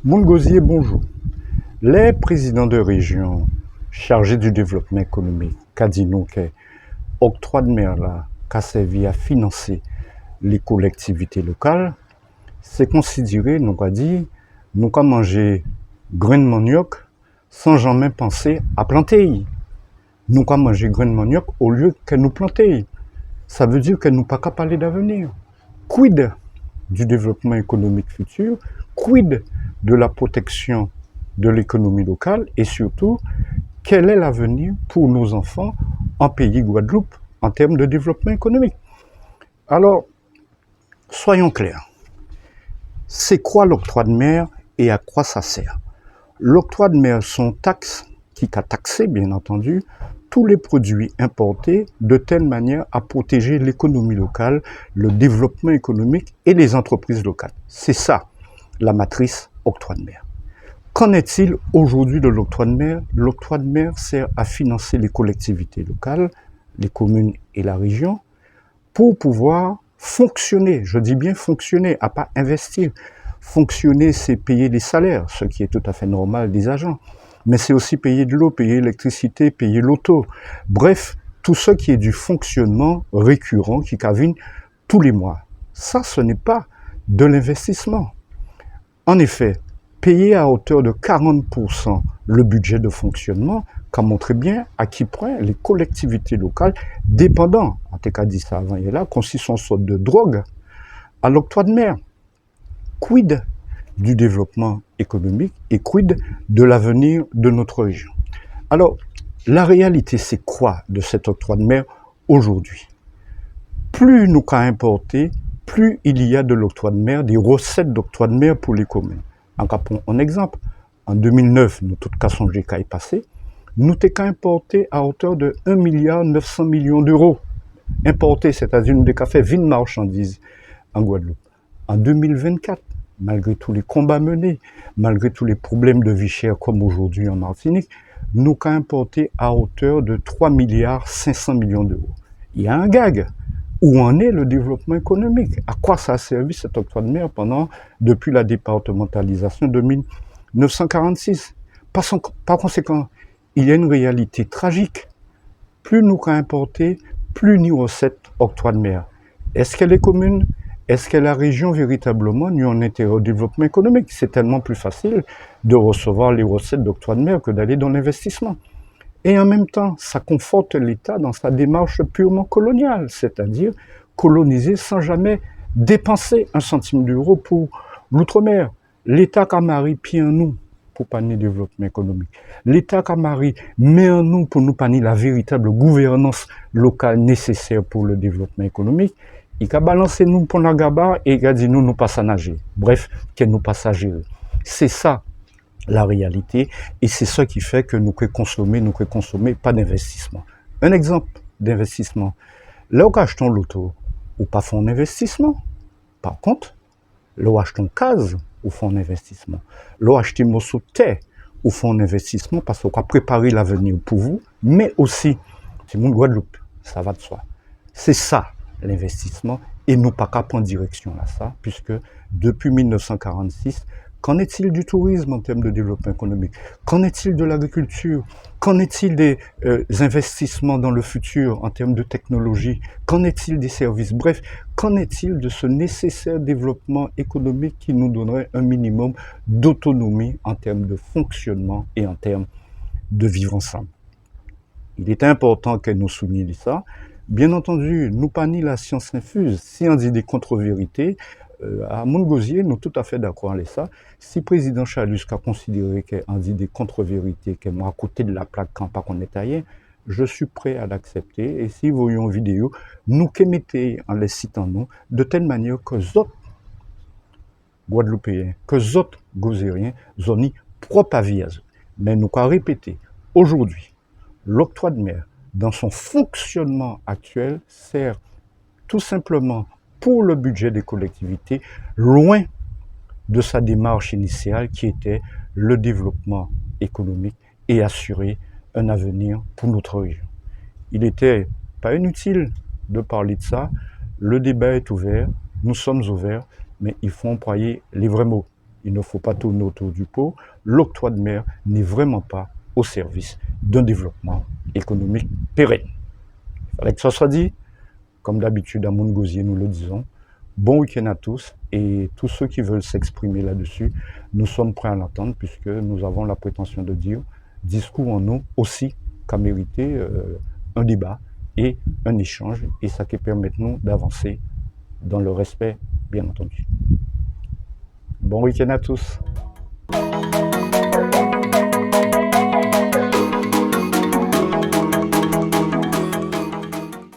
Moungosier, bonjour. Les présidents de région chargés du développement économique, qu'a dit nous que octroi de mer là, qu'a servi à financer les collectivités locales, c'est considéré, nous qu'a dit, nous qu'a mangé grain de manioc sans jamais penser à planter. Nous qu'a mangé grain de manioc au lieu que nous planter. Ça veut dire que nous pas qu'à parler d'avenir. Quid du développement économique futur, quid de la protection de l'économie locale et surtout, quel est l'avenir pour nos enfants en pays Guadeloupe en termes de développement économique. Alors, soyons clairs. C'est quoi l'octroi de mer et à quoi ça sert? L'octroi de mer sont taxes qui a taxé, bien entendu, tous les produits importés de telle manière à protéger l'économie locale, le développement économique et les entreprises locales. C'est ça, la matrice octroi de mer. Qu'en est-il aujourd'hui de l'octroi de mer? L'octroi de mer sert à financer les collectivités locales, les communes et la région, pour pouvoir fonctionner, je dis bien fonctionner, à pas investir. Fonctionner, c'est payer les salaires, ce qui est tout à fait normal des agents. Mais c'est aussi payer de l'eau, payer l'électricité, payer l'auto. Bref, tout ce qui est du fonctionnement récurrent qui cavine tous les mois. Ça, ce n'est pas de l'investissement. En effet, payer à hauteur de 40% le budget de fonctionnement, qu'a montré bien à qui point les collectivités locales, dépendant, en tout cas dit ça avant et là, consistent en sorte de drogue à l'octroi de mer. Quid du développement économique et quid de l'avenir de notre région? Alors, la réalité, c'est quoi de cet octroi de mer aujourd'hui? Plus nous qu'à importer, plus il y a de l'octroi de mer, des recettes d'octroi de mer pour les communes. En exemple, en 2009, nous tout cas songé qu'à y passer, nous t'es qu'à importer à hauteur de 1,9 milliard d'euros. Importer, c'est-à-dire nous t'es qu'à faire 20 marchandises en Guadeloupe. En 2024, malgré tous les combats menés, malgré tous les problèmes de vie chère comme aujourd'hui en Martinique, nous qu'à importer à hauteur de 3,5 milliards d'euros. Il y a un gag. Où en est le développement économique? À quoi ça a servi cet octroi de mer depuis la départementalisation de 1946? Par conséquent, il y a une réalité tragique. Plus nous qu'à importer, plus ni recettes octroi de mer. Est-ce que les communes, est-ce que la région véritablement n'y ont intérêt au développement économique? C'est tellement plus facile de recevoir les recettes d'octroi de mer que d'aller dans l'investissement. Et en même temps, ça conforte l'État dans sa démarche purement coloniale, c'est-à-dire coloniser sans jamais dépenser un centime d'euro pour l'outre-mer. L'État Camari pied en nous pour pas ni développement économique. L'État Camari met en nous pour nous pas ni la véritable gouvernance locale nécessaire pour le développement économique. Il a balancé nous pour la gabar et il a dit nous pas à nager. Bref, qu'elle nous pas à gérer. C'est ça la réalité, et c'est ça qui fait que nous pouvons consommer, pas d'investissement. Un exemple d'investissement, là où achetons l'auto, ou pas font un investissement. Par contre, là où achetons case, ou font un investissement. Là où achetons morceau de terre, ou font un investissement, parce qu'on va préparer l'avenir pour vous, mais aussi, c'est mon Guadeloupe, ça va de soi. C'est ça, l'investissement, et nous pas qu'à prendre direction à ça, puisque depuis 1946, qu'en est-il du tourisme en termes de développement économique? Qu'en est-il de l'agriculture? Qu'en est-il des investissements dans le futur en termes de technologie? Qu'en est-il des services? Bref, qu'en est-il de ce nécessaire développement économique qui nous donnerait un minimum d'autonomie en termes de fonctionnement et en termes de vivre ensemble? Il est important que nous soulignions ça. Bien entendu, nous pas ni la science infuse. Si on dit des contre-vérités, à Moungosier, nous sommes tout à fait d'accord avec ça. Si le président Chalus a considéré qu'on dit des contre-vérités, qu'on à côté de la plaque quand pas qu'on est taillé, je suis prêt à l'accepter. Et si vous voyez une vidéo, nous qui mettez en les citant nous, de telle manière que les autres Guadeloupéens, que les autres Gozériens, ont propre avis à eux. Mais nous avons répété, aujourd'hui, l'octroi de mer, dans son fonctionnement actuel, sert tout simplement pour le budget des collectivités, loin de sa démarche initiale qui était le développement économique et assurer un avenir pour notre région. Il n'était pas inutile de parler de ça. Le débat est ouvert, nous sommes ouverts, mais il faut employer les vrais mots. il ne faut pas tourner autour du pot. L'octroi de mer n'est vraiment pas au service d'un développement économique pérenne. Il fallait que ça soit dit. Comme d'habitude, à Montgausier, nous le disons. Bon week-end à tous et tous ceux qui veulent s'exprimer là-dessus, nous sommes prêts à l'entendre puisque nous avons la prétention de dire discours en nous aussi qu'a mérité un débat et un échange et ça qui permet nous d'avancer dans le respect, bien entendu. Bon week-end à tous.